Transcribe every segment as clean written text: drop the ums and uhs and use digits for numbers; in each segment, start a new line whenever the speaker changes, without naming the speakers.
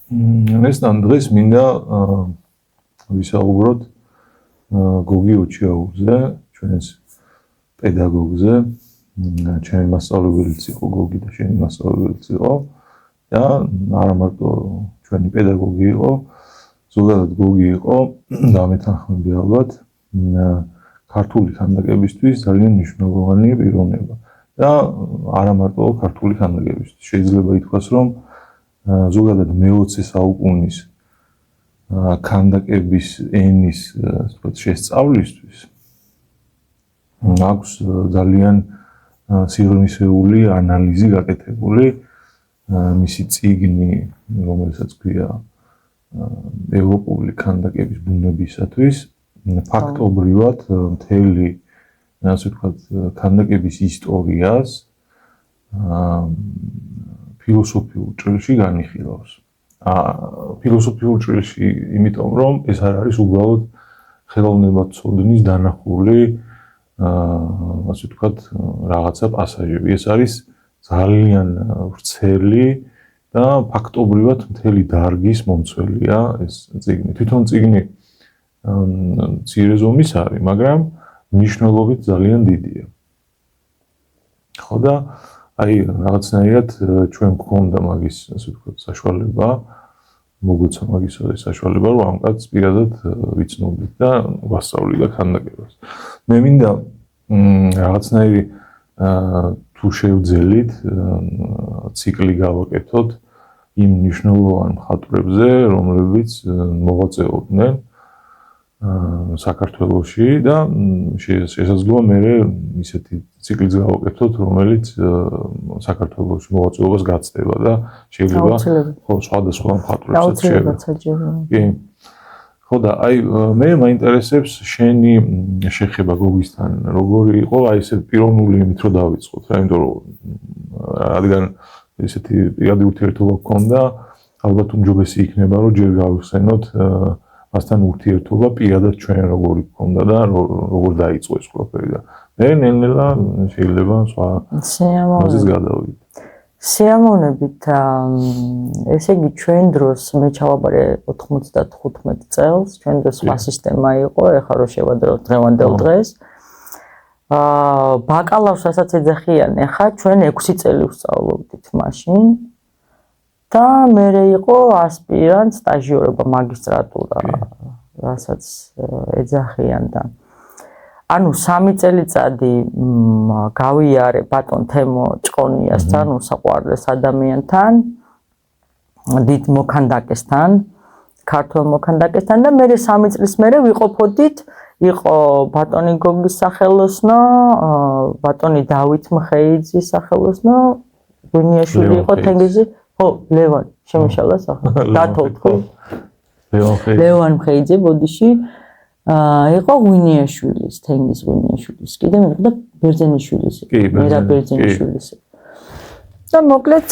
ესთან დღეს მინდა ვისაუბროთ გოგი ოჩიაურზე, ჩვენს პედაგოგზე, ჩემი მასწავლებელიც იყო გოგი და შენი მასწავლებელიც იყო და არა მარტო ჩვენი პედაგოგი იყო, ზოგადად გოგი იყო და მეთანხმები ალბათ ქართული ქანდაკებისთვის ძალიან მნიშვნელოვანი პიროვნება და არა მარტო ქართული ქანდაკებისთვის. შეიძლება ითქვას, რომ ზოგადად მე-20 საუკუნის ქანდაკების ენის შესწავლისთვის აქვს ძალიან სიღრმისეული ანალიზი გაკეთებული, მისი წიგნი, რომელსაც ქვია ევროპული ქანდაკების ბუნებისათვის, ფაქტობრივად მთელი, ასე ვთქვათ, ქანდაკების ისტორიას ფილოსოფიურ ჭრილში განიხილავს. ფილოსოფიურ ჭრილში, იმიტომ რომ ეს არ არის უბრალოდ ხელოვნებაცოდნის დანახული, ასე ვთქვათ, რაღაცა პასაჟები. ეს არის ძალიან ვრცელი და ფაქტობრივად მთელი დარგის მომცველია ეს წიგნი. თვითონ წიგნი მცირე ზომის არის, მაგრამ მნიშვნელობით ძალიან დიდია. ხო და აი რაღაცნაირად ჩვენ გქონდა მაგის, ასე ვთქვათ, საშუალება, მოგვეცა მაგის საშუალება, რომ ამ კაცს პირადად ვიცნობდით და ვასწავლიდა ქანდაკებას. მე მინდა რაღაცნაირი თუ შევძელით ციკლი გავაკეთოთ იმ მნიშვნელოვან მხატვრებზე, რომლებიც მოღვაწეობდნენ საქართველოში და შესაძლოა მე ისეთი ციკლიც გავაკეთოთ, რომელიც საქართველოში მოღვაწეობას გაცდება და შეიძლება ხო სხვადასხვა მხატვრებსაც
შეიძლება.
კი. ხო და აი მე მაინტერესებს შენი შეხება გოგისთან, როგორი იყო, აი ესე პიროვნული იმით რომ დავიწყოთ რა, იმიტომ რომ რადგან ესეთი პირადი ურთიერთობა გქონდა, ალბათ უმჯობესი იქნება რომ ჯერ გავიხსენოთ მასთან ურთიერთობა პირადად ჩვენ როგორი გქონდა და როგორ დაიწყო ეს ყველაფერი და მე ნელ-ნელა შეიძლება სხვა მაზის გადავიდე.
სიამოვნებით, ესე იგი ჩვენ დროს მე ჩავაბარე 95 წელს, ჩვენ დროს სხვა სისტემა იყო, ეხლა რო შევადროთ დღევანდელ დღეს. ბაკალავრს რასაც ეძახიან, ეხლა ჩვენ 6 წელი ვსწავლობდით მაშინ. და მერე იყო ასპირანტ სტაჟიორობა მაგისტრატურა, რასაც ეძახიან და ანუ 3 წელიწადი გავიარე ბატონ თემო ჭყონიასთან, უსაყვარლეს ადამიანთან, დიდ მოქანდაკესთან, ქართულ მოქანდაკესთან და მერე 3 წლის მერე ვიყოფოდით, იყო ბატონი გოგის სახელოსნო, ბატონი დავით მხეიძის სახელოსნო, გვინიაშვილი იყო თენგიზი ხო, ლევან, შემიშალა სახე. დათოთხო. ლევან მხეიძე ბოდიში იყო ღვინიაშვილის, თენგიზ ღვინიაშვილის. კიდე მიყდა ბერძენიშვილის. მერაბ ბერძენიშვილის. და მოკლედ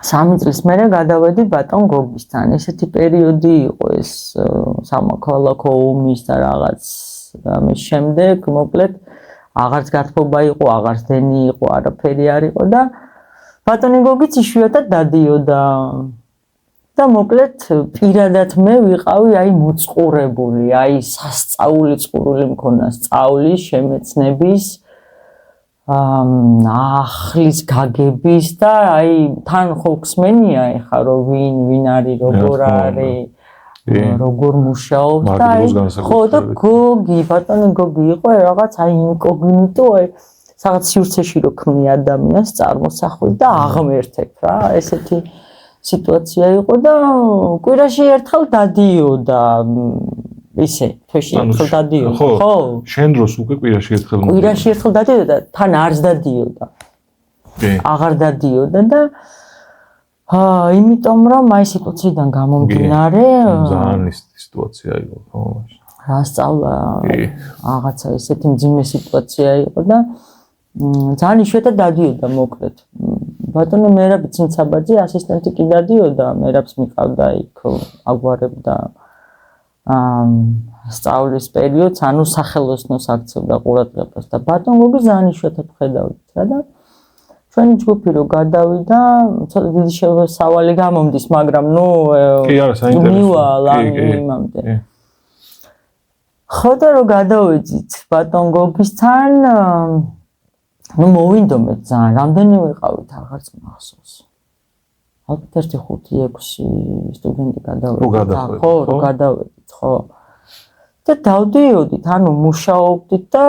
3 წლის მერე გადავედი ბატონ გოგისთან. ესეთი პერიოდი იყო ეს სამოქალაქო ომის და რაღაც ამის შემდეგ, მოკლედ აღარც გათბობა იყო, აღარც დენი იყო, არაფერი არ იყო და ბატონი გოგიც იშვიათად დადიოდა და მოკლედ პირადად მე ვიყავი აი მოწყურებული, აი სასწაული წყურული მქონა სწავლის, შემეცნების, ახლის გაგების და აი თან ხო ხსმენია ეხა რომ ვინ არის, როგორ არის, როგორ მუშაობს და აი ხო და გოგი, ბატონი გოგი იყო რაღაც აი ინკოგნიტო აი რაღაც სივრცეში რო ქმნი ადამიანს წარმოსახვით და აღმერთებ რა, ესეთი სიტუაცია იყო და კვირაში ერთხელ დადიოდა ისე, თვეში ერთხელ დადიოდა, ხო?
შენ დროს უკვე კვირაში ერთხელ
კვირაში ერთხელ დადიოდა, თან არც დადიოდა. კი. აღარ დადიოდა და იმიტომ რომ აი სიტუაციიდან გამომდინარე
ძალიან ის სიტუაცია იყო, ხო?
რა სწავლა რაღაცა ესეთი მძიმე სიტუაცია იყო და ძალიან იშვიათად დადიოდა მოკლედ. ბატონო მერაბ ცინცაბაძე ასისტენტი კი დადიოდა, მერაბს მიყავდა იქ აგვარებდა სწავლის პერიოდს, ანუ სახელოსნოს აქცევდა ყურადღებას და ბატონ გოგი ძალიან იშვიათად ხედავდით რა და ჩვენი ჯგუფი რო გადავიდა, ცოტა დიდი სავალი გამომდის, მაგრამ
კი არა, საინტერესო.
მივალ იმამდე. ხო და რო გადავიდით ბატონ გოგისთან, მოვინდომეთ ძალიან, რამდენი ვიყავით აღარც მახსოვს. ალბათ 1-5-6 სტუდენტი გადავედით. ხო, რო გადავედით, ხო. და დავდიოდით, მუშაობდით და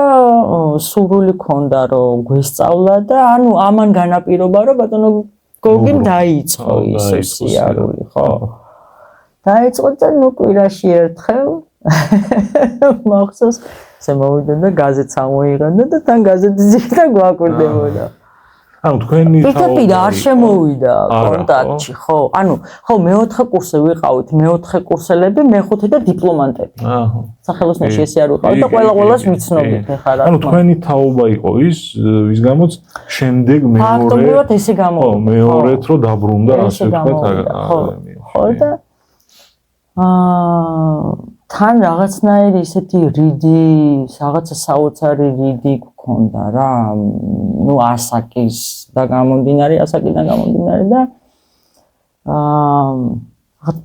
სურვილი ქონდა რომ გვესწავლა და ამან განაპირობა რომ ბატონო გოგიმ დაიწყო ის სიარული, ხო. დაიწყო და კვირაში ერთხელ მახსოვს შემოვიდა და გაზეთს ამოიღებდა და თან გაზეთის ზიგდა გვაკვირდებოდა.
თქვენი
პირდაპირ არ შემოვიდა კონტაქტში, ხო. ხო, მეოთხე კურსზე ვიყავით, მეოთხე კურსელები, მეხუთე და დიპლომანტები. სახელოსნოში ესე არ ვიყავით და ყველას ვიცნობთ ეხლა რა.
თქვენი თაობა იყო ვის გამოც შემდეგ
ფაქტობრივად ესე გამოვიდა.
მეორეთ რო დაბრუნდა ასე ვთქვათ აკადემიაში.
ხო და თან რაღაცნაირი ისეთი რიდი, რაღაცა საოცარი რიდი გქონდა რა. ასაკის და ასაკიდან გამომდინარე და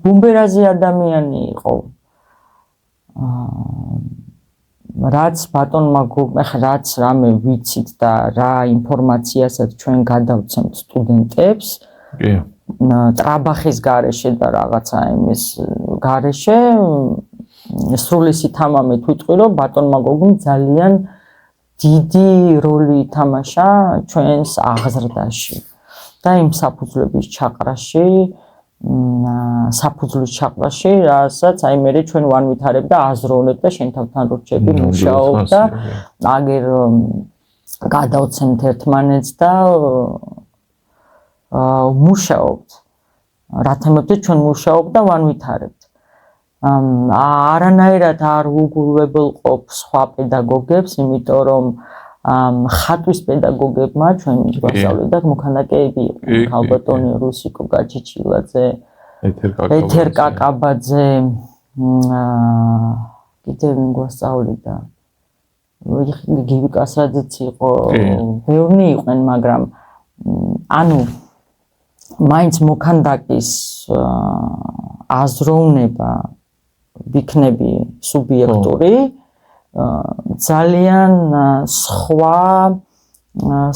ბუმბერაზი ადამიანი იყო. რაც ბატონმა რაც რამე ვიცით და რა ინფორმაციასაც ჩვენ გადავცემთ სტუდენტებს, ტრაბახის გარეშე და რაღაცა იმის გარეშე სრული სითამამით ვიტყვი რომ ბატონმა გოგიმ ძალიან დიდი როლი ითამაშა ჩვენს აღზრდაში და იმ საფუძვლების ჩაყრაში, რასაც მე ჩვენ ვანვითარებ და აზროვნებ და შენ თავთან რო რჩები მუშაობ და აგერ გადავცემთ ერთმანეთს და მუშაობთ. რა თემებზე ჩვენ მუშაობ და ვანვითარებთ. არანაირად არ უგულებელყოფ სხვა პედაგოგებს, იმიტომ რომ ხატვის პედაგოგებმა ჩვენ გვასწავლეთ მოქანდაკეები იყვნენ, ქალბატონი რუსიკო გაჩიჩილაძე, ეთერ კაკაბაძე, კიდევ ვინ გვასწავლიდა? გივი კასრაძეც იყო, ბევრი იყვნენ, მაგრამ მაინც მოქანდაკის აზროვნება ვიქნები სუბიექტური ძალიან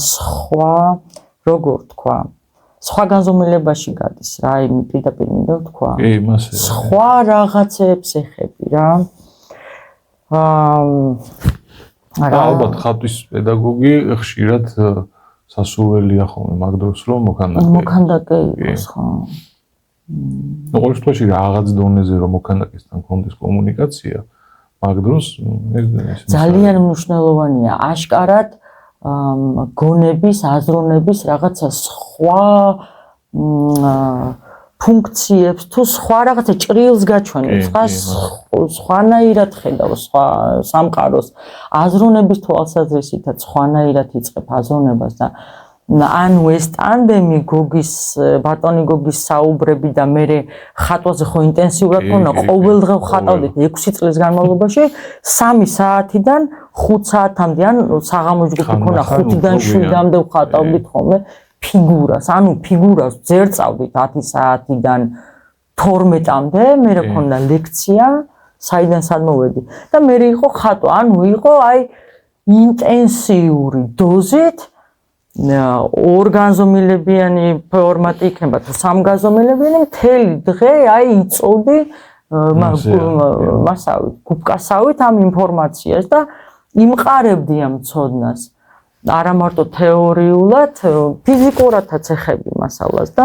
სხვა როგორ თქვა სხვა განზომილებაში გადის რა იმი პირდაპირ მინდა ვთქვა სხვა რაღაცებს ეხები რა
ალბათ ხატვის პედაგოგი ხშირად სასურველია ხოლმე მაგ დროს რომ
მოქანდაკე იყოს ხო
ყოველ შემთხვევაში რაღაც დონეზე რომ მოქანდაკესთან კონდეს კომუნიკაცია მაგ დროს
ძალიან მნიშვნელოვანია აშკარად გონების აზროვნების რაღაცა სხვა ფუნქციებს თუ სხვა რაღაცა ჭრილს გაჩვენებს სხვანაირად ხედავს სხვა სამყაროს აზროვნების თვალსაზრისითაც სხვანაირად იწყებ აზროვნებას და ანუ ეს ტანდემი ბატონი გოგის საუბრები და მე ხატვაზე ხო ინტენსიურად ვქონა ყოველდღე ვხატავდით 6 წლის განმავლობაში 3 საათიდან 5 საათამდე ან საღამოს ჯგუფი ქონა 5-დან 7-მდე ვხატავდით ხოლმე ფიგურას ანუ ფიგურას ძერწავდით 10 საათიდან 12-მდე მე ქონდა ლექცია საიდან სად მოვედი და მე იყო ხატვა ანუ იყო აი ინტენსიური დოზით ორგანზომილებიანი ფორმატი იქნება თუ სამგანზომილებიანი მთელი დღე აი იწოვდი მასავით გუბკასავით ამ ინფორმაციას და იმყარებდი ამ ცოდნას არა მარტო თეორიულად ფიზიკურადაც ეხები მასალას და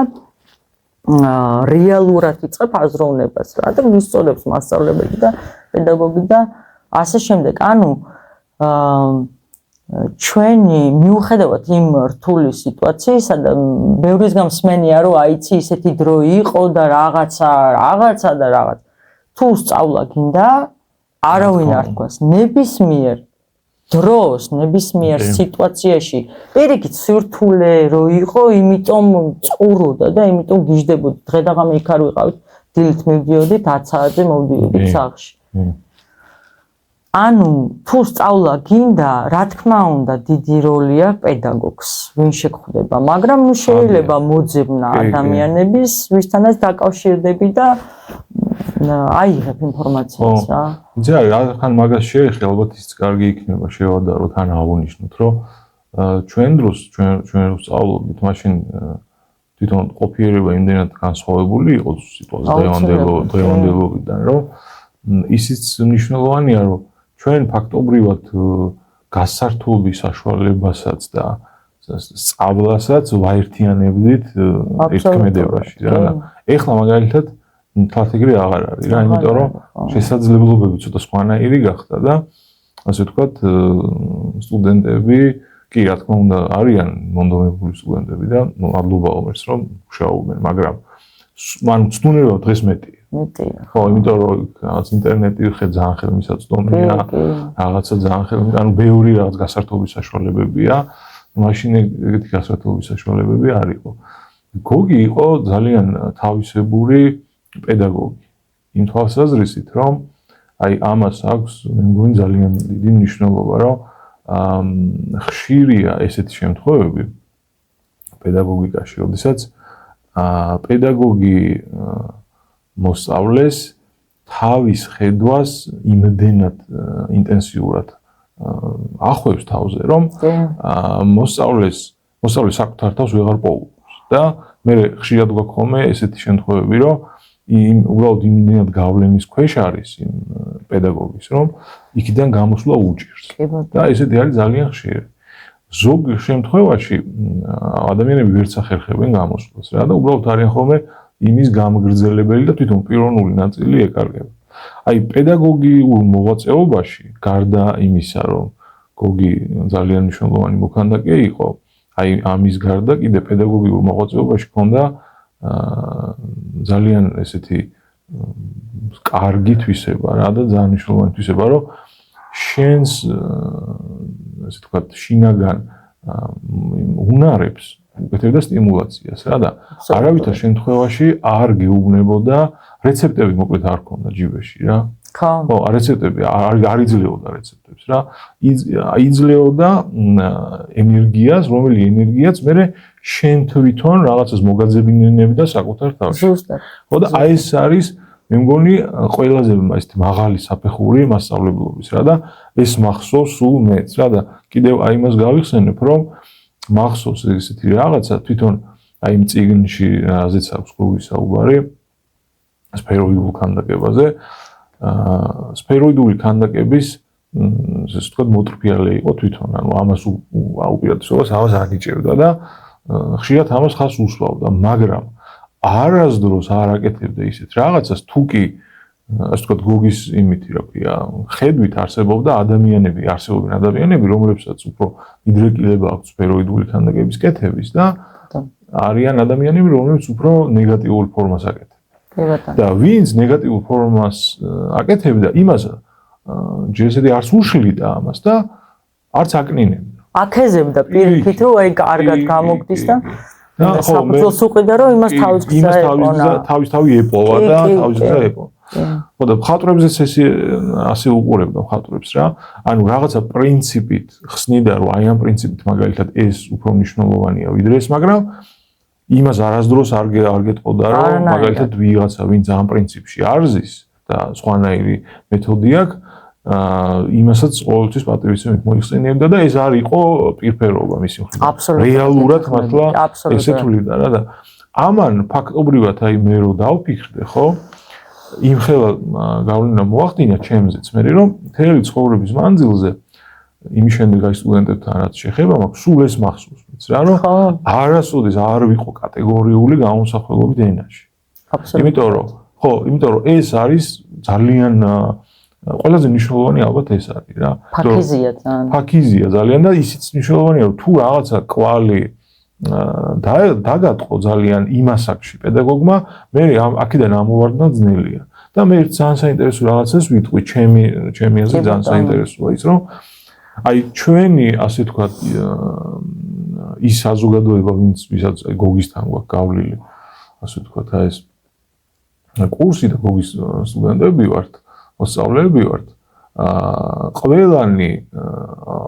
რეალურად იწყებ აზროვნებას რა და ვისწავლებს მასწავლებელი და პედაგოგი და ასე შემდეგ ანუ ჩვენი მიუხედავად იმ რთული სიტუაციისა და ბევრის გამსმენია რომ აიცი ისეთი დრო იყო და რაღაცა და რაღაც თუ სწავლა გინდა არავინ არ თქვას ნებისმიერ დროს ნებისმიერ სიტუაციაში პირიქით სირთულე რო იყო იმიტომ წუროდა და იმიტომ გიждდებოდი დღე და ღამე იქ არ ვიყავით დილით მივდიოდით 10 საათზე მოვდიოდით სახლში ანუ თუ სწავლა გინდა, რა თქმა უნდა, დიდი როლი აქვს პედაგოგს, ვინ შეგხვდება, მაგრამ ნუ შეიძლება მოძებნა ადამიანების, ვისთანაც დაკავშირდები და აიღებ ინფორმაციას რა.
იცი, რადგან მაგას შეეხება, ალბათ ის კარგი იქნება შევადაროთ, ან აღუნიშნოთ, რომ ჩვენ დროს სწავლობთ, მაშინ თვითონ ყოფიერება იმდენად განსხვავებული იყო დღევანდელობიდან, რომ ისიც მნიშვნელოვანია, რომ ჩვენ ფაქტობრივად გასართობი საშუალებასაც და სწავლასაც ვაერთიანებდით ერთქმედებაში რა. ეხლა მაგალითად თვალთიგრი აღარ არის რა, იმიტომ რომ შესაძლებლობები ცოტა სხვანაირი გახდა და ასე ვთქვათ, სტუდენტები კი რა თქმა უნდა არიან მონდომებული სტუდენტები და მადლობა ომერს რომ მუშაობენ, მაგრამ მან ცნუნება დღეს მეტია. ხო, იმიტომ რომ რაღაც ინტერნეტი ძალიან ხელმისაწვდომია, რაღაცა ძალიან ანუ ბევრი რაღაც გასართობის საშუალებებია, მაშინ ეგეთი გასართობის საშუალებები არ იყო. გოგი იყო ძალიან თავისებური პედაგოგი. იმ თვალსაზრისით, რომ აი ამას აქვს მე მგონი ძალიან დიდი მნიშვნელობა, რომ ხშირია ესეთი შემთხვევები პედაგოგიკაში, როდესაც პედაგოგი მოსწავლეს თავის ხედვას იმდენად ინტენსიურად ახვევს თავზე, რომ მოსწავლეს საკუთარ თავს ვეღარ პოულობს და მე ხშირად გვაქვს ხოლმე ესეთი შემთხვევები, რომ უბრალოდ იმდენად გავლენის ქვეშ არის იმ პედაგოგის, რომ იქიდან გამოსვლა უჭირს. და ესეთი არის ძალიან ხშირი. ზოგ შემთხვევაში ადამიანები ვერც ახერხებენ გამოსვლას რა და უბრალოდ არიან ხოლმე იმის გამგრძელებელი და თვითონ პიროვნული ნაწილი ეკარგება. აი პედაგოგიურ მოღვაწეობაში, გარდა იმისა, რომ გოგი ძალიან მნიშვნელოვანი მოქანდაკე იყო, აი ამის გარდა კიდე პედაგოგიურ მოღვაწეობაში ჰქონდა ძალიან ესეთი კარგი თვისება რა და ძალიან მნიშვნელოვანი თვისება, რომ შენს ასე ვთქვათ, შინაგან უნარებს უკეთებდა სტიმულაციას რა და არავითარ შემთხვევაში არ გეუბნებოდა რეცეპტები მოკლედ არ ქონდა ჯიბეში რა. ხო, რეცეპტები არ იძლეოდა რეცეპტებს რა. იძლეოდა ენერგიას, რომელი ენერგიაც მე შენ თვითონ რაღაცას მოგაძებინებდა საკუთარ თავში.
ზუსტად.
ხო და აი ეს არის მე მგონი ყველაზე ესეთი მაღალი საფეხური მასწავლებლობის რა და ეს მახსოვს სულ მეც რა და კიდევ აი იმას გავიხსენებ, რომ მახსოვს ესეთი რაღაცა თვითონ აი იმ წიგნში რაზეც აქვს გოგის საუბარი სფეროიდულ ქანდაკებაზე. სფეროიდული ქანდაკების ესე ვთქვათ მოტრფიალე იყო თვითონ, ანუ ამას უპირატესობას ამას არ გიჭერდა და ხშირად ამას ხას უსვავდა, მაგრამ არასდროს არ აკეთებდა ისეთ რაღაცას, თუ კი ასე ვთქვათ გოგის იმითი რა ქვია, ხედვით არსებობდა არსებობენ ადამიანები, რომლებსაც უფრო იდრეკილება აქვს სფეროიდული ქანდაკების კეთების და არიან ადამიანები, რომლებიც უფრო ნეგატიურ ფორმას აკეთებენ. და ვინც ნეგატიურ ფორმას აკეთებდა, იმას ჯერ ესეთი არც უშლიდა ამას და არც აკნინებდა.
აკეზებდა პირიქით, რომ აი კარგად გამოგდის და საფუძველს უყიდა, რომ იმას
თავი ეპოვა და თავისგან ეპოვა. ხო და მხატვრებზეც ასე უყურებდა მხატვრებს რა. ანუ რაღაცა პრინციპით ხსნიდა, რომ აი ამ პრინციპით მაგალითად ეს უფრო მნიშვნელოვანია ვიდრე ეს, მაგრამ იმას არასდროს არ გეტყოდა, რომ მაგალითად ვიღაცა ვინც ამ პრინციპში არზის და სხვანაირი მეთოდი აქვს, იმასაც ყოველთვის პატივისცემით მოიხსენიებდა და ეს არ იყო პირფერობა მისი მხრიდან. რეალურად მართლა ესე თვლიდა რა და ამან ფაქტობრივად აი მე რო დავფიქრდე, ხო? იმხელა გავლენა მოახდინა ჩემზეც მე, რომ მთელი ცხოვრების მანძილზე იმის შემდეგ აი სტუდენტებთან რაც შეხება მაქვს, სულ ეს მახსოვს მეც რა, რომ არასოდეს არ ვიყო კატეგორიული გამოსახველობით ენაში. იმიტომ რომ ეს არის ძალიან ყველაზე მნიშვნელოვანი ალბათ ეს არის რა. ფაქიზია ძალიან და ისიც მნიშვნელოვანია, რომ თუ რაღაცა კვალი დაგატყო ძალიან იმ ასაკში პედაგოგმა, მე აქედან ამოვარდნა ძნელია. და მე ძალიან საინტერესო რაღაცას ვიტყვი, ჩემი აზრით ძალიან საინტერესოა ის, რომ აი ჩვენი ასე ვთქვათ ის საზოგადოება, ვისაც გოგისთან გვაქვს გავლილი, ასე ვთქვათ, აი ეს კურსი და გოგის სტუდენტები ვართ, მოსწავლეები ვართ. ყველანი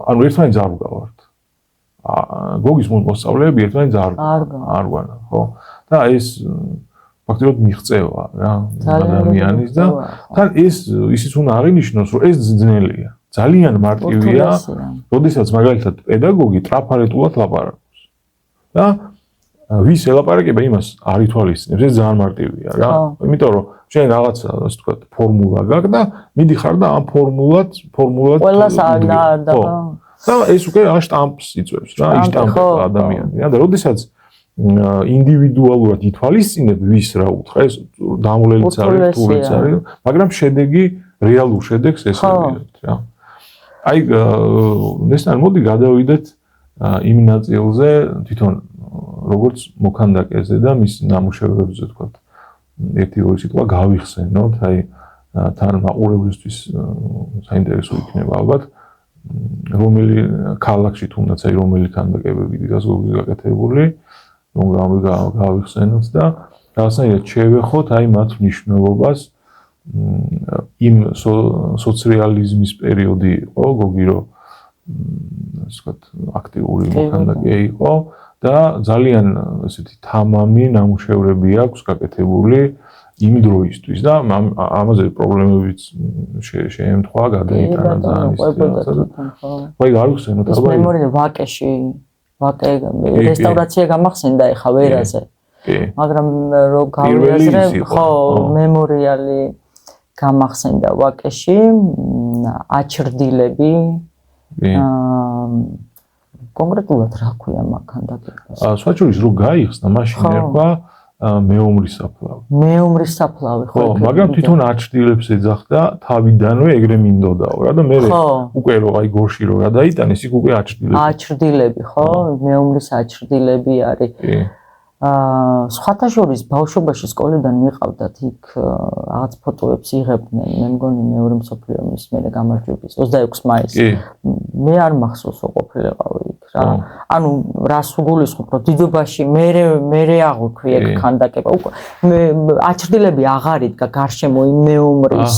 ანუ ერთმანეთს არ უგავართ. გოგის მოსწავლეები ერთმანეთს არ გვანან, ხო? და ეს ფაქტობრივად მიღწევა რა ადამიანის და თან ისიც უნდა აღინიშნოს, რომ ეს ძნელია. ძალიან მარტივია, როდესაც მაგალითად პედაგოგი ტრაფარეტულად ლაპარაკობს. და ვის ელაპარაკება იმას არ ითვალისწინებს, ეს ძალიან მარტივია რა. იმიტომ რომ შენ რაღაცა ასე ვთქვათ, ფორმულა გაქვს და მიდიხარ და ამ ფორმულად
ყველას არ და
და ეს უკვე შტამპს იწვევს რა, იშტამპება ადამიანი რა და როდესაც ინდივიდუალურად ითვალისწინებ ვის რა უთხრა, ეს დამულელიც არის, თურიც არის, მაგრამ შედეგი რეალურ შედეგს ესწრებიათ რა. აი ნესტან მოდი გადავიდეთ იმ ნაწილზე თვითონ როგორც მოქანდაკეზე და მის ნამუშევრებზე თქვათ ერთი-ორი სიტყვა გავიხსენოთ, აი თან მაყურებლისთვის საინტერესო იქნება ალბათ რომელი ქალაქში თუნდაც აი რომელი ქანდაკებები დგას გოგის გაკეთებული, რომ გავიხსენოთ და რაღაცნაირად შევეხოთ აი მათ მნიშვნელობას იმ სოციალიზმის პერიოდი იყო გოგი რომ ასე ვთქვათ აქტიური მოქანდაკე იყო და ძალიან ესეთი თამამი ნამუშევრები აქვს გაკეთებული იმ დროისთვის და ამაზე პრობლემებიც შეემთხვა გადაიტანა ძალიან ისეთი. ვაი გავიხსენოთ
ალბათ. მე მორინა ვაკეში ვაკე რესტავრაცია გამახსენდა ეხა ვერაზე. მაგრამ რო გავიაზრებ, ხო, მემორიალი გამახსენდა ვაკეში, აჩრდილები. კონკრეტულად რა ქვია მაგქანდაკებას?
სხვაჩურის რო გაიხსნა, მაშინ ერქვა მეომრის საფლავი.
მეომრის საფლავი, ხო.
მაგრამ თვითონ აჩრდილებს ეძახდა თავიდანვე ეგრე მინდოდაო რა და მე უკვე რო აი გორში რო გადაიტანეს, იქ უკვე აჩრდილები.
აჩრდილები, ხო? მეომრის აჩრდილები არის. სხვათა შორის ბავშვობაში სკოლიდან მიყავდათ იქ რაღაც ფოტოებს იღებდნენ, მე მგონი მეორე მსოფლიო ომის მერე გამარჯვების 26 მაისს. მე არ მახსოვს რომ ყოფილიყავი იქ რა. ანუ რას უგულისხმობ, რომ დიდობაში მე აღვიქვი ეგ ქანდაკება. მე აჩრდილები აღარ იდგა გარშემო იმ მეომრის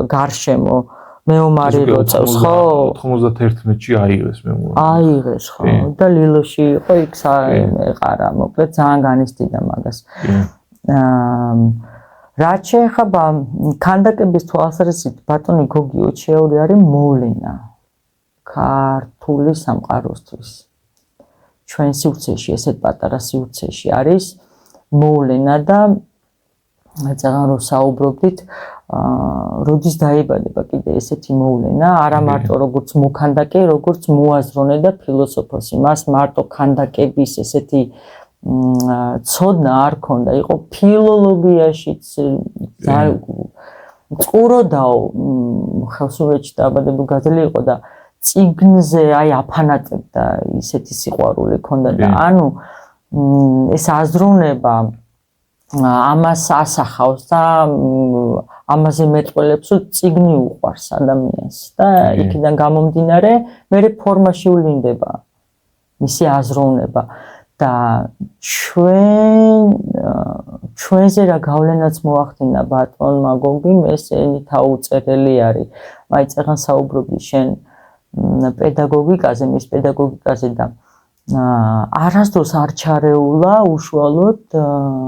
გარშემო მეომარი როწევს, ხო?
91-ში აიღეს მეომარი.
აიღეს, ხო? და ლილოში იყო იქ ეყარა, მოკლედ ძალიან განიცდიდა მაგას. რაც შეეხება ქანდაკების თვალსაზრისით, ბატონი გოგი ოჩიაური არის მოვლენა ქართული სამყაროსთვის. ჩვენ სივრცეში, ესეთ პატარა სივრცეში არის მოვლენა და ძალიან რომ საუბრობდით როდის დაიბადება კიდე ესეთი მოვლენა, არა მარტო როგორც მოქანდაკე, როგორც მოაზროვნე და ფილოსოფოსი. მას მარტო ქანდაკების ესეთი ცოდნა არ ქონდა, იყო ფილოლოგიაშიც ყუროდაო ხელსურეთში დააბადებული გაზელი იყო და წიგნზე აი აფანატებდა ისეთი სიყვარული ქონდა და ანუ ეს აზროვნება ამას ასახავს და ამაზე მეტყველებს რომ წიგნი უყვარს ადამიანს და იქიდან გამომდინარე მე ფორმაში ვლინდება მისი აზროვნება და ჩვენზე რა გავლენაც მოახდინა ბატონმა გოგიმ ეს ენით აუწერელი არის აი წეგან საუბრობდი შენ პედაგოგიკაზე მის პედაგოგიკაზე და არასდროს არ ჩარეულა უშუალოდ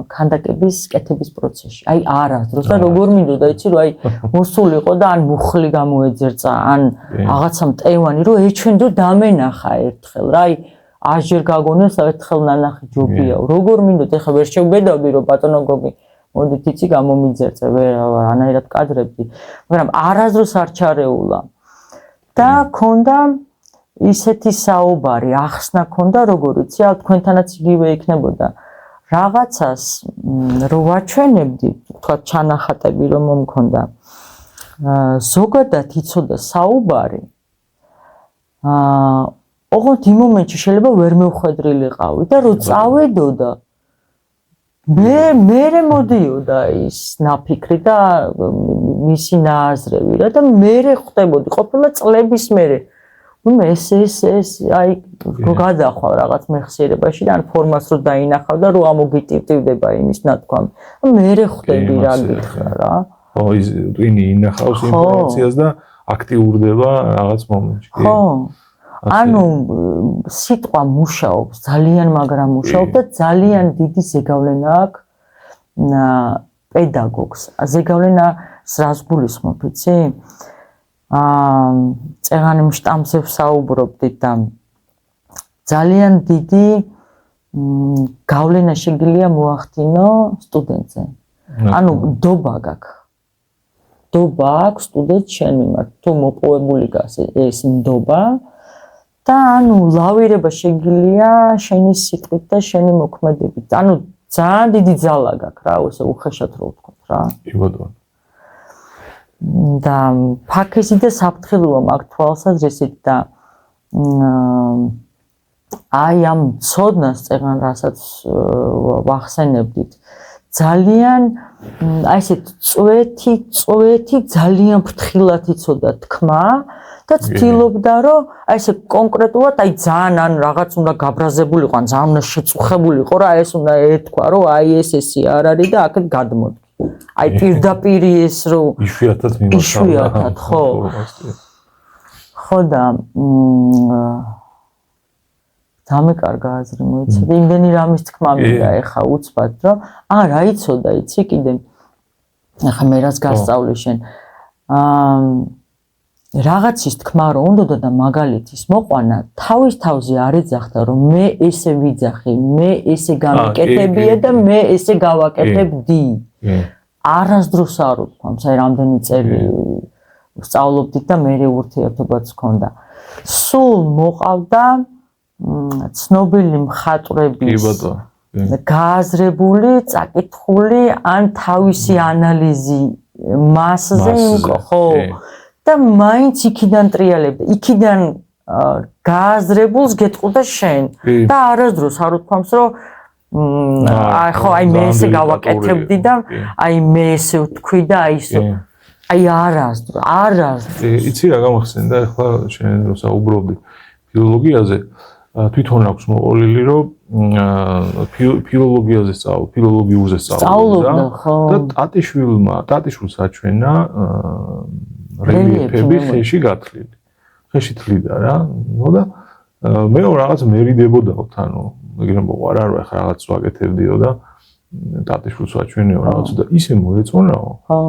ქანდაკების კეთების პროცესში. აი არასდროს და როგორ მინდოდა იცი რომ აი მოსულიყო და ან მუხლი გამოეძერწა ან რაღაცა მტევანი რომ ეჩვენდო დამენახა ერთხელ რა აი აჟერ გაგონეს ერთხელ ნანახი ჯობიაო. როგორ მინდოდა ეხლა ვერ შევბედავდი რომ ბატონო გოგი მოდით იცი გამომიძერწე ვერ ანაირად კადრებდი მაგრამ არასდროს არ ჩარეულა და ქონდა ისეთი საუბარი ახსნა ქონდა როგორ იცი თქვენთანაც იგივე იქნებოდა რაღაცას რო ვაჩვენებდი თქვა ჩანახატები რომ მომქონდა ზოგადად იცოდა საუბარი ოღონდ იმ მომენტში შეიძლება ვერ მევხვედრილიყავი და რო წავედოდა მე მოდიოდა ის ნაფიქრი და მისი ნააზრევი რა და მე ხვდებოდი ყოფილა წლების მერე ეს აი გადახვალ რაღაც მეხსიერებაში და ან ფორმას რო დაინახავ და რო ამოგიტივდება იმის ნათქვამი. მე ხვდები რა გითხრა რა.
ხო, ის ტვინი ინახავს ინფორმაციას და აქტიურდება რაღაც მომენტში.
ხო. ანუ სიტყვა მუშაობს, ძალიან მაგრა მუშაობს და ძალიან დიდი ზეგავლენა აქვს პედაგოგს. ზეგავლენა რას გულისხმობ, იცი? წეღანიმ შტამზე ვსაუბრობდით და ძალიან დიდი გავლენა შეგიძლია მოახდინო სტუდენტზე. ანუ დობა გაქვს. დობა აქვს სტუდენტ შენ მიმართ. თუ მოპოვებული გას ეს ნდობა და ანუ ლავირება შეგიძლია შენი სიტყვით და შენი მოქმედებით. ანუ ძალიან დიდი ძალა გაქვს რა, ესე უხეშად რო ვთქვათ რა.
კი ბატონო.
და ფაქიზი და საფრთხილოა მაგ თვალსაზრისით და აი ამ ცოდნას წეგან რასაც ვახსენებდით ძალიან აი ესეთ წვეთი ძალიან ფრთხილად იცოდა თქმა და ცდილობდა რომ აი ესე კონკრეტულად აი ძალიან ან რაღაც უნდა გაბრაზებულიყო ან ძალიან უნდა შეწუხებულიყო რა ეს უნდა ეთქვა რომ აი ესე არ არის და აქეთ გადმოდი აი პირდაპირ ეს რომ იშვიათად ხო ხო და დამეკარგა აზრი მოიცადა იმდენი რამის თქმა მინდა ეხა უცბად რომ რა იცოდა იცი კიდე ეხა მე რას გასწავლე შენ რაღაცის თქმა რომ უნდოდა და მაგალითის მოყვანა თავის თავზე არ ეძახდა რომ მე ესე ვიძახი მე ესე გამიკეთებია და მე ესე გავაკეთებდი არასდროს არ ვთქვამს აი რამდენი წელი ვსწავლობდით და მე ურთიერთობაც ჰქონდა სულ მოყავდა ცნობილი მხატვრების გააზრებული, წაკითხული ან თავისი ანალიზი მასზე ხო და მაინც იქიდან ტრიალებდა. იქიდან გააზრებულს გეტყოდა შენ და არასდროს არ ვთქვამს რომ აი ხო აი მე ესე გავაკეთებდი და აი მე ესე ვთქვი და აი ისო აი არასდროს
იცი რა გამახსენდა ახლა შენ რო საუბრობდი ფილოლოგიაზე თვითონ აქვს მოყოლილი რომ ფილოლოგიაზე სწავლობდა და ტატიშვილს აჩვენა რელიეფები ხეში გათლილი. ხეში თლიდა რა. ნუ და მე რაღაც მერიდებოდაო თანო, მაგრამ მოყარა რა ხა რაღაც ვაკეთებდიო და ტატიშვილს აჩვენეო რაღაც და ისე მოეწონაო. ხო.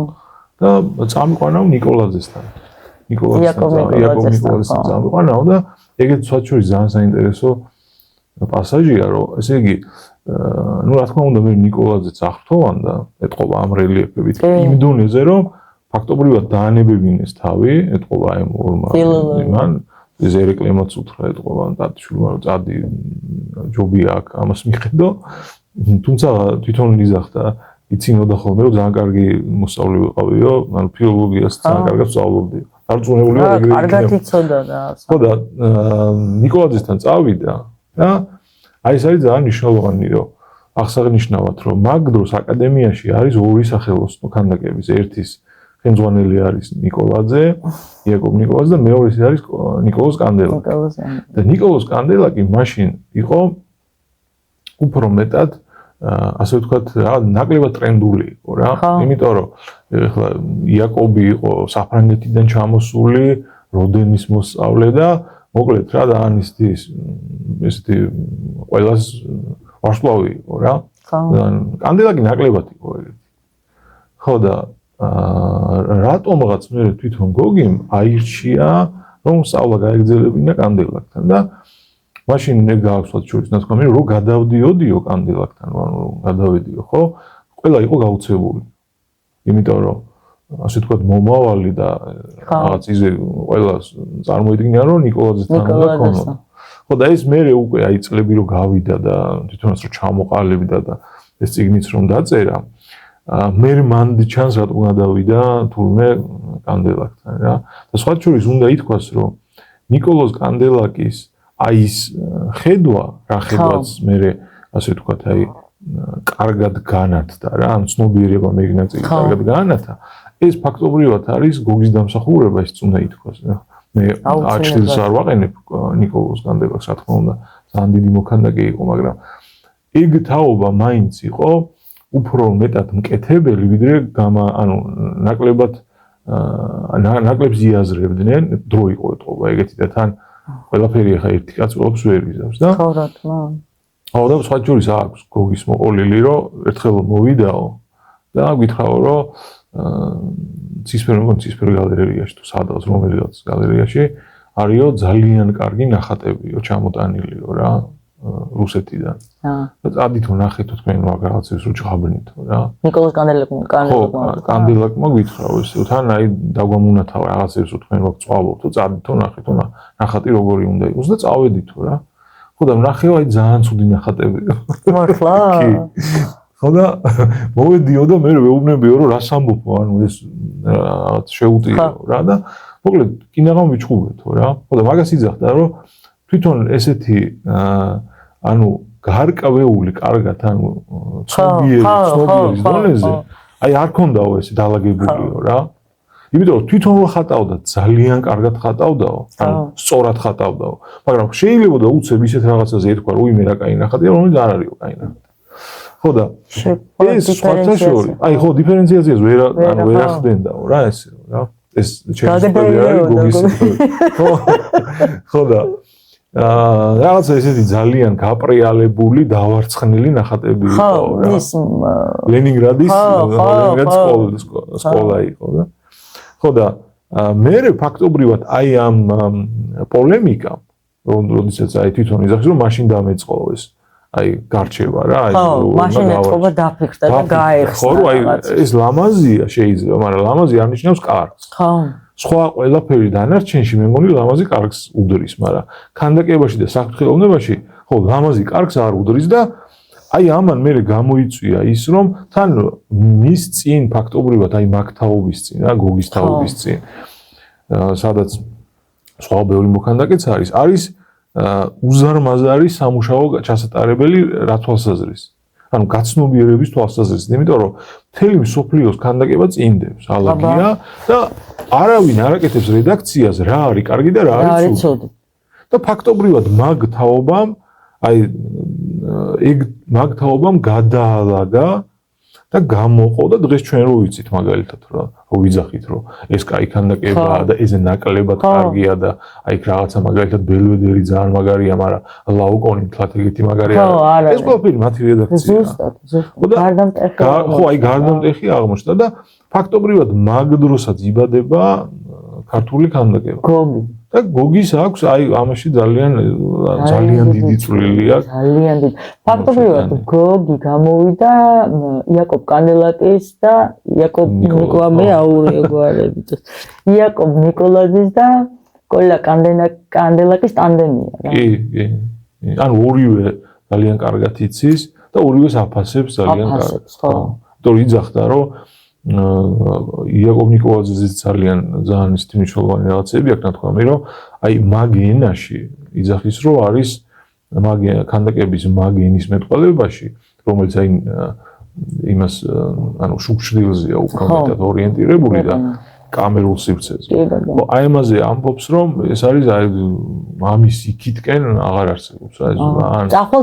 და წამიყვანაო ნიკოლაძესთან. ნიკოლაძესთან წამიყვანაო და ეგეც საჩურის ძალიან საინტერესო პასაჟია რომ ესე იგი ნუ რა თქმა უნდა მე ნიკოლაძეც აღფრთოვანდა ეთყობა ამ რელიეფებით იმ დონეზე რომ ფაქტობრივად დაანებებინეს თავი ეთყობა ამ ორმა იმან ზერეკლემაც უთხრა ეთყობა ტატიშვილმა რომ წადი ჯობია აქ ამას მიხედო თუმცა თვითონ იზახდა იცინოდა ხოლმე რომ ძალიან კარგი მოსწავლე ვიყავიო ანუ ფილოლოგიას ძალიან კარგად ვსწავლობდი არწმუნებულია ეგრე
კარგად იცოდა და
ხო და ნიკოლაძესთან წავიდა და აი ეს არის ძალიან მნიშვნელოვანი რომ აღსანიშნავად რომ მაგ დროს აკადემიაში არის ორი სახელოსნო ქანდაკების ერთის ხელმძღვანელი არის ნიკოლაძე იაკობ ნიკოლაძე და მეორესი არის ნიკოლოზ კანდელაკი და ნიკოლოზ კანდელაკი მაშინ იყო უფრო მეტად ასე ვთქვათ რა ნაკლებად ტრენდული იყო რა იმიტომ რომ ეხლა იაკობი იყო საფრანგეთიდან ჩამოსული როდენის მოსწავლე და მოკლედ რა და ანისტი ესეთი ყველას ვარსკვლავი იყო რა კანდელაკი ნაკლებად იყო ეგეთი ხო და რატომღაც მე თვითონ გოგიმ აირჩია რომ სწავლა გაეგრძელებინა კანდელაკთან და მაშინ მე გავსვათ შორის რა თქმა უნდა რომ გადავდიოდიო კანდელაკთან ანუ გადავედიო ხო ყველა იყო გაუცებული იმიტომ რომ ასე ვთქვათ მომავალი და რაღაც ისე ყველა წარმოიდგინა რომ ნიკოლაძესთან უნდა ქონოდა ხო და ეს მე უკვე აი წლები რომ გავიდა და თვითონაც რომ ჩამოყალიბდა და ეს წიგნიც რომ დაწერა მე მანდ ჩანს რატომ გადავიდა თურმე კანდელაკთან რა და სხვა შორის უნდა ითქვას რომ ნიკოლოზ კანდელაკის აი ის ხედვა რა ხედვაც მე ასე ვთქვათ აი კარგად განათდა რა ან ცნობიერება მეგნაწილი კარგად განათა ეს ფაქტობრივად არის გოგის დამსახურება ის უნდა ითქვას რა მე აჩილს არ ვაყენებ ნიკოლოზ კანდელაკს რა თქმა უნდა ძალიან დიდი მოქანდაკე იყო მაგრამ ეგ თაობა მაინც იყო უფრო მეტად მკეთებელი, ვიდრე ნაკლებს იაზრებდნენ, დრო იყო ეთყობა ეგეთი და თან ყველაფერი ახლა ერთი კაც ყველაფერს ვერ იზავს და
ხო რა თქმა
უნდა. და სხვა შორის აქვს გოგის მოყოლილი, რომ ერთხელ მოვიდაო და გითხრაო, რომ ცისფერ გალერეიაში თუ სადღაც რომელიღაც გალერეაში არისო ძალიან კარგი ნახატებიო ჩამოტანილიო რა რუსეთიდან. და წადითო ნახეთო თქვენ რაღაცებს რო ჭღაბნითო რა.
ნიკოლას კანდელაკმა
გითხრაო ესე თან აი დაგვამუნათავა რაღაცებს რო თქვენ მოგწვალოთ და წადითო ნახეთო ნახატი როგორი უნდა იყოს და წავედითო რა. ხო და ნახეო აი ძალიან ცუდი ნახატებია.
მართლა?
კი. ხო და მოვედიო და მე ვეუბნებიო რომ რას ამბობო ანუ ეს რაღაც შეუტიო რა და მოკლედ კინაღამ ვიჩხუბეთო რა. ხო და მაგას იძახდა რომ თვითონ ესეთი ანუ გარკვეული კარგად ანუ ცნობიერის დონეზე აი არ ქონდაო ესე დაალაგებულიო რა. იმიტომ რომ თვითონ რო ხატავდა ძალიან კარგად ხატავდაო, ანუ სწორად ხატავდაო, მაგრამ შეიძლება და უცებ ისეთ რაღაცაზე ეთქვა რომ უიმე რა კაი ნახატია, რომელიც არ არისო კაი ნახატი. ხო და ეს სხვათაშორის, აი ხო დიფერენციაციას ვერ ახდენდაო რა ესე რა. ეს შეიძლება არის გოგის. ხო და რაღაცა ესეთი ძალიან გაპრიალებული, დავარცხნილი ნახატები იყო რა. ლენინგრადის სკოლა იყო და ხო და მე ფაქტობრივად აი ამ პოლემიკამ როდესაც აი თვითონ იძახის რომ მაშინ დამეწყო ეს აი გარჩევა რა აი
მაშინ ეთყობა დაფიქრდა და გაეხსნა
ხო აი ეს ლამაზია შეიძლება მაგრამ ლამაზი არ ნიშნავს კარგს
ხო
სხვა ყველაფერი დანარჩენში მე მგონი ლამაზი კარგს უდრის მაგრამ ქანდაკებაში და საფრთხეოვნებაში ხო ლამაზი კარგს არ უდრის და აი ამან მე გამოიწვია ის რომ თან მის წინ ფაქტობრივად აი მაგთაობის წინ რა გოგის თაობის წინ სადაც სხვა ბევრი მოქანდაკეც არის უზარმაზარი სამუშაო ჩასატარებელი რა თვალსაზრისით ანუ გაცნობიერების თვალსაზრისით იმიტომ რომ მთელი მსოფლიოს ქანდაკება წინდებს ალაგია და არავინ არ აკეთებს რედაქციას რა არის კარგი და რა არის ცუდი და ფაქტობრივად მაგთაობამ აი ეგ მაგთაობამ გადაალაგა და გამოყო და დღეს ჩვენ რო ვიცით მაგალითად რა ვიძახით რომ ეს კაი ქანდაკებაა და ეს ნაკლებად კარგია და აი რაღაცა მაგალითად ბელვედერი ძალიან მაგარია მაგრამ ლაუკონი თლათ ეგეთი მაგარი არა ეს ყველაფერი მათი რედაქცია
ზუსტად
ხო აი გარდამტეხი აღმოჩნდა და ფაქტობრივად მაგ დროსაც იბადება ქართული ქანდაკება
გოგი
და გოგის აქვს აი ამაში ძალიან დიდი წვლილი აქვს
ძალიან დიდი ფაქტობრივად გოგი გამოვიდა იაკობ კანდელაკის და იაკობ იაკობ ნიკოლაძის და კოლა კანდელაკის ტანდემია რა
კი ანუ ორივე ძალიან კარგად იცის და ორივეს აფასებს ძალიან კარგად
ხო
იმიტომ იძახდა რომ იაკობ ნიკოლაძე's ძალიან ისეთი მნიშვნელოვანი რაღაცები აქვს ნათქვამი რომ აი მაგ ენაში იძახის რომ არის მაგ ქანდაკების მაგ ენის მეტყველებაში რომელიც აი იმას ანუ შუქშრილზეა უფრო მეტად ორიენტირებული და კამერულ სივრცეზე. ხო აი ამაზე ამბობს რომ ეს არის აი ამის იქითკენ აღარ არსებობს რა ეს
ახლა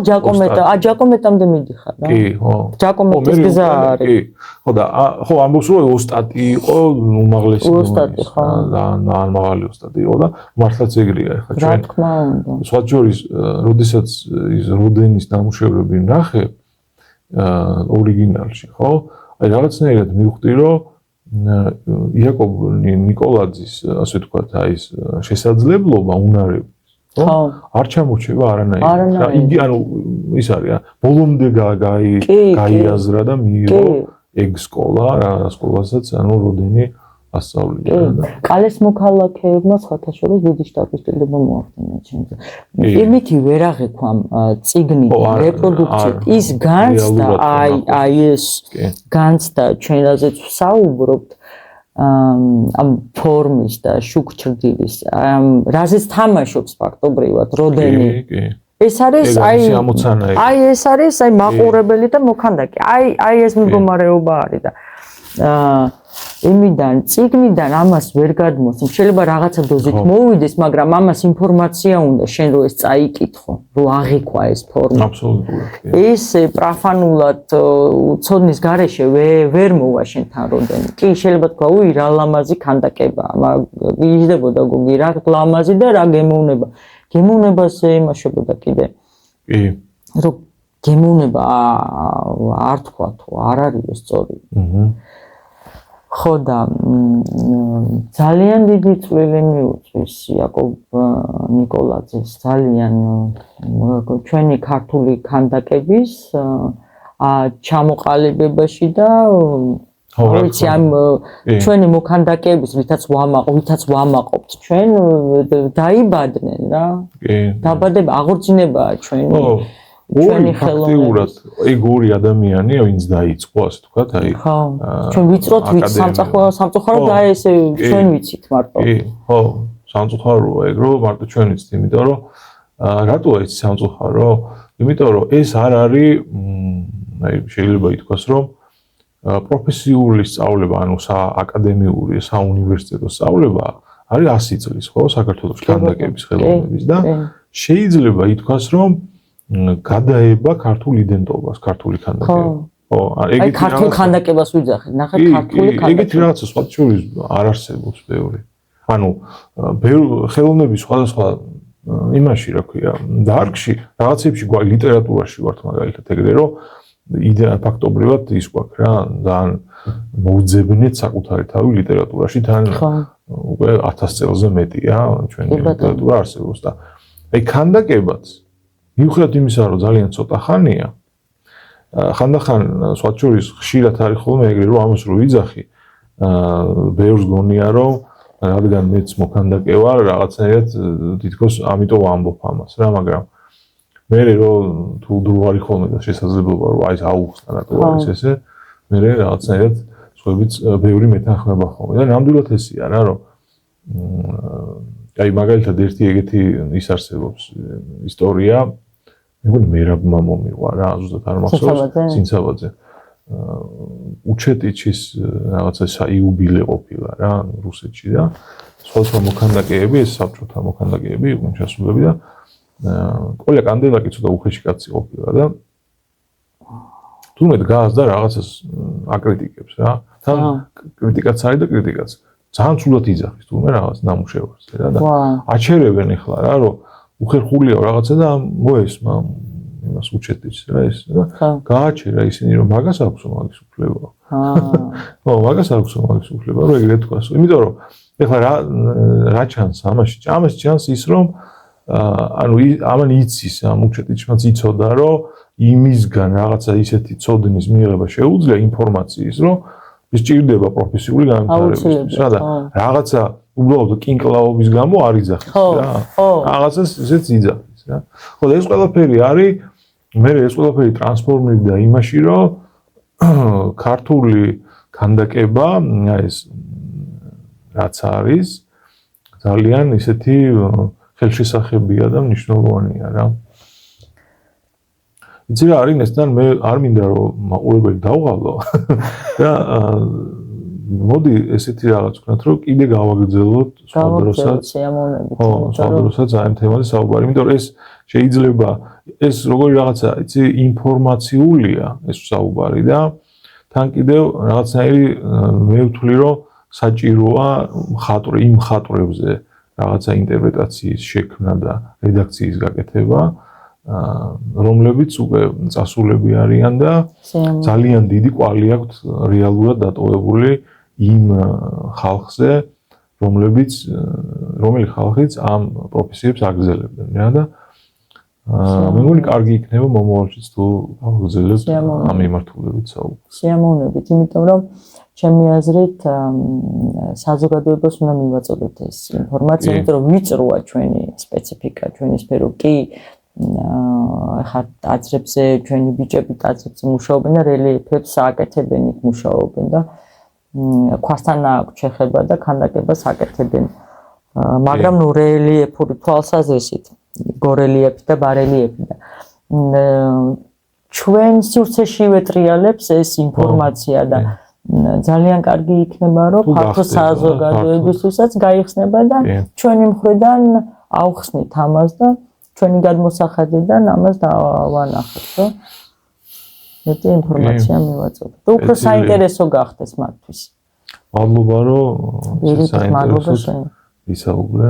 ჯაკომეტამდე მიდიხარ რა.
კი, ხო.
ჯაკომეტის გზა არის.
კი. ხო და ხო ამბობს რომ ოსტატი იყო უმაღლესი
ოსტატი ხო.
და მაღალი ოსტატი იყო და მართლაც ეგრეა ახლა ჩვენ.
რა თქმა უნდა.
სხვა შორის როდესაც ის როდენის დამუშავებები ნახე ორიგინალში ხო? აი რაღაცნაირად მივხვდი რომ იაკობ ნიკოლაძის ასე ვთქვათ აი ეს შესაძლებლობა უნარების ხო არ ჩამორჩება არანაირად იგი ანუ ის არის ბოლომდე გაიაზრა და მიიღო ეგ სკოლა რა სკოლასაც ანუ როდენი ასწავლიდა
კალეს მოქალაქეებმა სხვათაშორის დიდი შტატისტიკა მოახდინა ჩემზე იმითი ვერ აღიქვამ წიგნი რეპროდუქციით ის განცდა აი ეს განცდა ჩვენ რაზეც ვსაუბრობთ ამ ფორმის და შუქჭრდილის რაზეც თამაშობს ფაქტობრივად როდენი ეს არის აი ეს არის აი მაყურებელი და მოქანდაკე აი ეს მდგომარეობა არის და იმიდან წიგნიდან ამას ვერ გადმოსცემ. შეიძლება რაღაცა დოზით მოვიდეს, მაგრამ ამას ინფორმაცია უნდა შენ რო ეს წაიკითხო, რო აღიქვა ეს ფორმა.
აბსოლუტურად.
ეს პროფანულად ცოდნის გარეშე ვერ მოვა შენთან როდენი. კი, შეიძლება თქვა, უი, რა ლამაზი ქანდაკებაა, გიჟდებოდა გოგი, რა ლამაზი და რა გემოვნება. გემოვნებას იმაშებოდა კიდე.
კი.
რო გემოვნება არ თქვა თუ არ არის სწორი. ხო და ძალიან დიდი წვლილი მიუძღვის იაკობ ნიკოლაძეს ძალიან ჩვენი ქართული ქანდაკების ჩამოყალიბებაში და ვიცი ამ ჩვენი მოქანდაკეების ვითაც ვამაყობთ ჩვენ დაიბადნენ რა დაბადება აღორძინებაა ჩვენი ჩვენი ხელოვნების
ეგ ორი ადამიანი ვინც დაიწყო ასე თქვათ აი
ხო ჩვენ ვიცროთ ვიც სამწუხარო და ესე ჩვენ ვიცით მარტო
ხო სამწუხაროა ეგ რომ მარტო ჩვენ ვიცით იმიტომ რომ რატოა ეს სამწუხარო იმიტომ რომ ეს არ არის აი შეიძლება ითქვას რომ პროფესიული სწავლება ანუ აკადემიური საუნივერსიტეტო სწავლება არის 100 წლის ხო საქართველოს ქანდაკების ხელოვნების და შეიძლება ითქვას რომ გადაება ქართულ იდენტობას, ქართული ქანდაკება.
ხო, ეგეთი ქართულ ქანდაკებას ვიძახით, ნახეთ ქართული ქანდაკება.
ეგეთი რაღაცა სხვა შორის არ არსებობს ბევრი. ანუ ხელოვნების სხვადასხვა იმაში, რა ქვია, დარგში, რაღაცებში გვაქვს ლიტერატურაში ვართ მაგალითად ეგრე, რომ ფაქტობრივად ის გვაქვს რა, ძალიან მოუძებნეთ საკუთარი თავი ლიტერატურაში, თან უკვე 1000 წელზე მეტია ჩვენი ლიტერატურა არსებობს და აი ქანდაკებაც მიუხედავად იმისა, რომ ძალიან ცოტა ხანია, ხანდახან სხვა შორის ხშირად არის ხოლმე ეგრე, რომ ამას რო ვიძახი, ბევრს გონია, რომ რადგან მეც მოქანდაკე ვარ, რაღაცნაირად თითქოს ამიტომ ვამბობ ამას რა, მაგრამ მე რომ თუ დრო არის ხოლმე და შესაძლებლობა რომ აი აუხსნა რატო არის ესე, მე რაღაცნაირად სხვაებიც ბევრი მეთანხმება ხოლმე და ნამდვილად ესეა რა, რომ აი მაგალითად ერთი ეგეთი ის არსებობს ისტორია მეგონი მერაბმა მომიყვა რა ზუსტად არ მახსოვს სინცაბაძე უჩეტიჩის რაღაცა საიუბილე ყოფილა რა რუსეთში და სხვა მოქანდაკეები ეს საბჭოთა მოქანდაკეები იყვნენ შესულები და კოლე კანდელაკი ცოტა უხეში კაცი ყოფილა და თუმცა გაზდა რაღაცას აკრიტიკებს რა თან კრიტიკაც არის და კრიტიკაც ძალიან ცუდად იძახის თუმცა რაღაც ნამუშევარს რა და აჩერებენ ახლა რა რომ უხერხულია რაღაცა და მოესმა იმას უჩეტის რა ეს და გააჩერა ისინი რომ მაგას აქვს მაგის უფლება. ხო, მაგას აქვს მაგის უფლება, რომ ეგრე თქვას. იმიტომ რომ ეხლა რა ჩანს ამაში? ამას ჩანს ის რომ ანუ ამან იცის ამ უჩეტიჩმაც იცოდა რომ იმისგან რაღაცა ისეთი ცოდნის მიღება შეუძლია ინფორმაციის რომ ის ჭირდება პროფესიული განვითარებისთვის რა და რაღაცა უბრალოდ კინკლაობის გამო არ იძახის რა. რაღაცას ისეც იძახის რა. ხო და ეს ყველაფერი არის მე ეს ყველაფერი ტრანსფორმირდა იმაში რომ ქართული ქანდაკება ეს რაც არის ძალიან ისეთი ხელშესახებია და მნიშვნელოვანია რა. იცი რა არის ესთან მე არ მინდა რომ მაყურებელი დავღალო და მოდი ესეთი რაღაც ვქნათ რომ კიდე გავაგრძელოთ სხვა დროსაც
ხო
სხვა დროსაც აი ამ თემაზე საუბარი იმიტომ რომ ეს შეიძლება ეს როგორი რაღაცა იცი ინფორმაციულია ეს საუბარი და თან კიდევ რაღაცნაირი მე ვთვლი რომ საჭიროა იმ მხატვრებზე რაღაცა ინტერპრეტაციის შექმნა და რედაქციის გაკეთება რომლებიც უკვე წასულები არიან და ძალიან დიდი კვალი აქვთ რეალურად დატოვებული იმ ხალხზე რომელი ხალხიც ამ პროფესიებს აგრძელებდნენ რა და მე მგონი კარგი იქნება მომავალშიც თუ აგრძელებთ ამ მიმართულებით საუბარს.
სიამოვნებით, იმიტომ რომ ჩემი აზრით საზოგადოებას უნდა მივაწოდოთ ეს ინფორმაცია, იმიტომ რომ ვიწროა ჩვენი სპეციფიკა, ჩვენი სფერო კი ახლა ტაძრებზე ჩვენი ბიჭები ტაძრებზე მუშაობენ და რელიეფებს აკეთებენ იქ მუშაობენ და ქვასთან აქვს შეხება და ქანდაკებას აკეთებენ მაგრამ ნუ რელიეფური თვალსაზრისით გორელიეფი და ბარელიეფი და ჩვენ სივრცეში ვეტრიალებს ეს ინფორმაცია და ძალიან კარგი იქნება რომ ფართო საზოგადოებისთვისაც გაიხსნება და ჩვენი მხრიდან ავხსნით ამას და ჩვენი გადმოსახედიდან ამას დავანახოთ რომ მეტი ინფორმაცია მივაწოდოთ. უფრო საინტერესო გახდეს მათთვის.
მადლობა რომ საინტერესო ისაუბრე